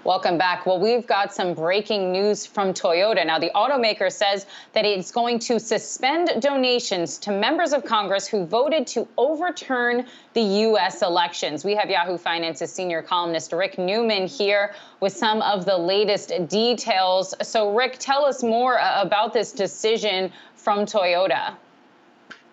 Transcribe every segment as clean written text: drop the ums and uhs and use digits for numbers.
Welcome back. Well, we've got some breaking news from Toyota. Now, the automaker says that it's going to suspend donations to members of Congress who voted to overturn the U.S. elections. We have Yahoo Finance's senior columnist Rick Newman here with some of the latest details. So, Rick, tell us more about this decision from Toyota.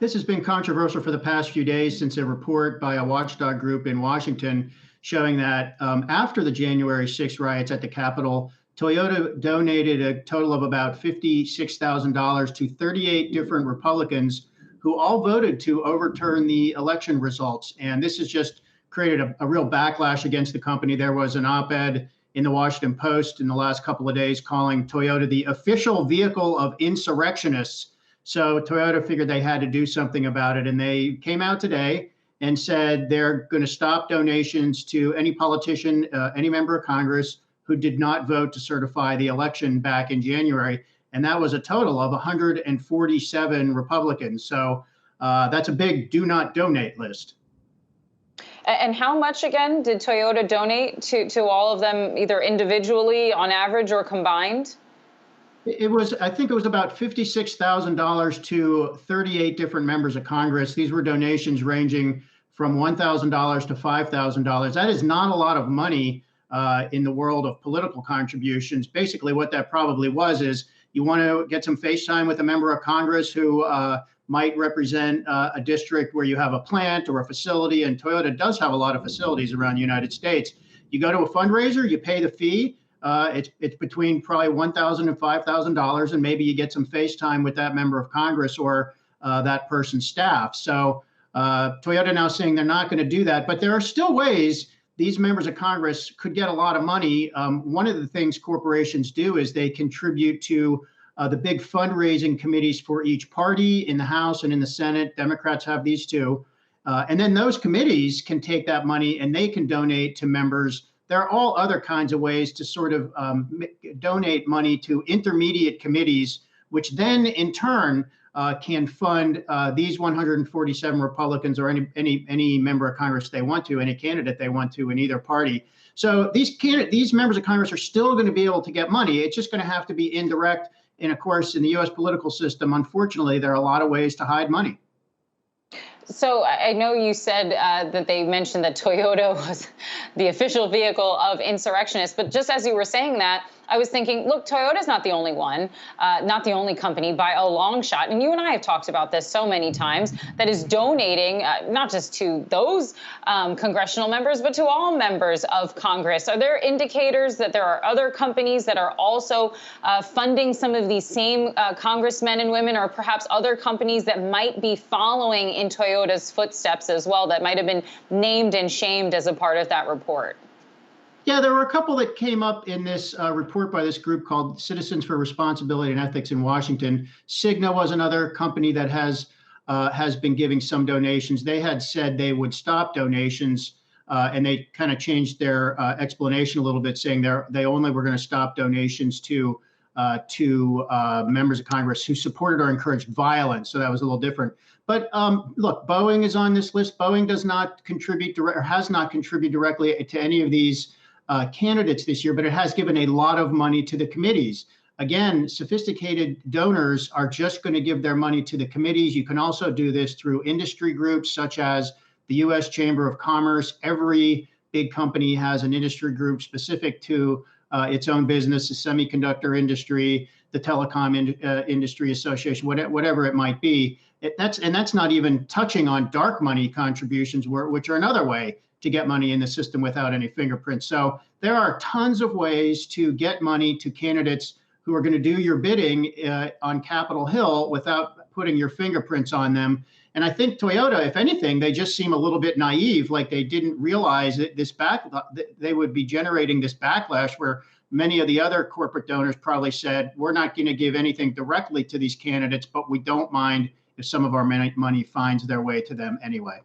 This has been controversial for the past few days since a report by a watchdog group in Washington showing that after the January 6th riots at the Capitol, Toyota donated a total of about $56,000 to 38 different Republicans who all voted to overturn the election results. And this has just created a real backlash against the company. There was an op-ed in the Washington Post in the last couple of days calling Toyota the official vehicle of insurrectionists. So Toyota figured they had to do something about it. And they came out today and said they're going to stop donations to any politician, any member of Congress who did not vote to certify the election back in January. And that was a total of 147 Republicans. So that's a big do not donate list. And how much, again, did Toyota donate to all of them, either individually on average or combined? I think it was about $56,000 to 38 different members of Congress. These were donations ranging from $1,000 to $5,000. That is not a lot of money in the world of political contributions. Basically, what that probably was is you want to get some face time with a member of Congress who might represent a district where you have a plant or a facility, and Toyota does have a lot of facilities around the United States. You go to a fundraiser, you pay the fee. It's between probably $1,000 and $5,000, and maybe you get some face time with that member of Congress or that person's staff. So Toyota now saying they're not going to do that, but there are still ways these members of Congress could get a lot of money. One of the things corporations do is they contribute to the big fundraising committees for each party in the House and in the Senate. Democrats have these too. And then those committees can take that money and they can donate to members. There are all other kinds of ways to sort of donate money to intermediate committees, which then in turn can fund these 147 Republicans or any member of Congress they want to, any candidate they want to in either party. So these members of Congress are still going to be able to get money. It's just going to have to be indirect. And of course, in the U.S. political system, unfortunately, there are a lot of ways to hide money. So I know you said that they mentioned that Toyota was the official vehicle of insurrectionists, but just as you were saying that, I was thinking, look, Toyota's not the only one, not the only company by a long shot. And you and I have talked about this so many times, that is donating not just to those congressional members, but to all members of Congress. Are there indicators that there are other companies that are also funding some of these same congressmen and women, or perhaps other companies that might be following in Toyota's footsteps as well, that might have been named and shamed as a part of that report? Yeah, there were a couple that came up in this report by this group called Citizens for Responsibility and Ethics in Washington. Cigna was another company that has been giving some donations. They had said they would stop donations, and they kind of changed their explanation a little bit, saying they only were going to stop donations to members of Congress who supported or encouraged violence. So that was a little different. But look, Boeing is on this list. Boeing does not contribute or has not contributed directly to any of these candidates this year, but it has given a lot of money to the committees. Again, sophisticated donors are just going to give their money to the committees. You can also do this through industry groups such as the U.S. Chamber of Commerce. Every big company has an industry group specific to its own business, the semiconductor industry, the telecom industry association, whatever it might be. That's not even touching on dark money contributions, which are another way to get money in the system without any fingerprints. So there are tons of ways to get money to candidates who are going to do your bidding on Capitol Hill without putting your fingerprints on them. And I think Toyota, if anything, they just seem a little bit naive, like they didn't realize that they would be generating this backlash where many of the other corporate donors probably said, we're not going to give anything directly to these candidates, but we don't mind if some of our money finds their way to them anyway.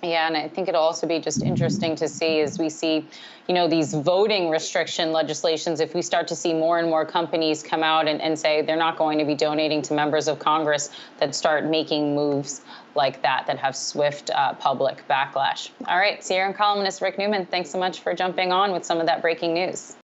Yeah, and I think it'll also be just interesting to see as we see, these voting restriction legislations, if we start to see more and more companies come out and say they're not going to be donating to members of Congress, that start making moves like that have swift public backlash. All right, Sierra and columnist Rick Newman, thanks so much for jumping on with some of that breaking news.